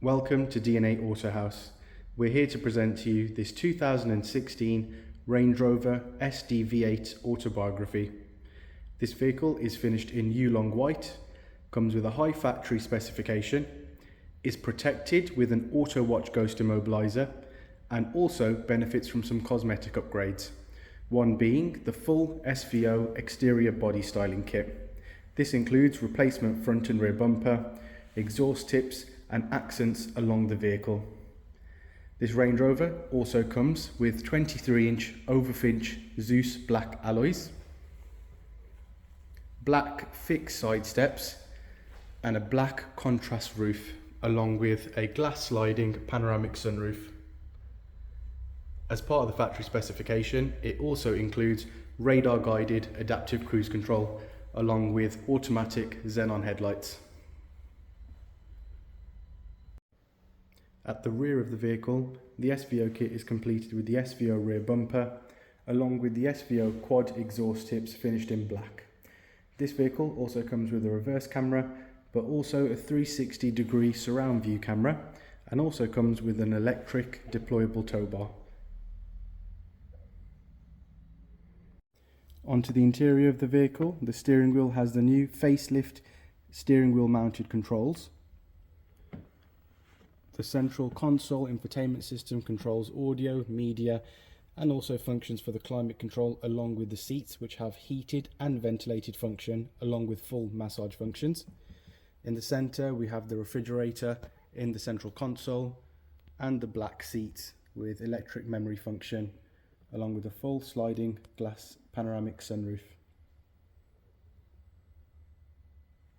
Welcome to DNA Autohaus. We're here to present to you this 2016 Range Rover SD V8 Autobiography. This vehicle is finished in Yulong white, comes with a high factory specification, is protected with an Autowatch Ghost immobiliser, and also benefits from some cosmetic upgrades, one being the full SVO exterior body styling kit. This includes replacement front and rear bumper, exhaust tips and accents along the vehicle. This Range Rover also comes with 23-inch Overfinch Zeus black alloys, black fixed side steps and a black contrast roof, along with a glass sliding panoramic sunroof. As part of the factory specification, it also includes radar guided adaptive cruise control along with automatic xenon headlights. At the rear of the vehicle, the SVO kit is completed with the SVO rear bumper, along with the SVO quad exhaust tips finished in black. This vehicle also comes with a reverse camera, but also a 360-degree surround view camera, and also comes with an electric deployable tow bar. Onto the interior of the vehicle, the steering wheel has the new facelift steering wheel mounted controls. The central console infotainment system controls audio, media, and also functions for the climate control, along with the seats, which have heated and ventilated function along with full massage functions. In the center we have the refrigerator in the central console and the black seats with electric memory function along with a full sliding glass panoramic sunroof.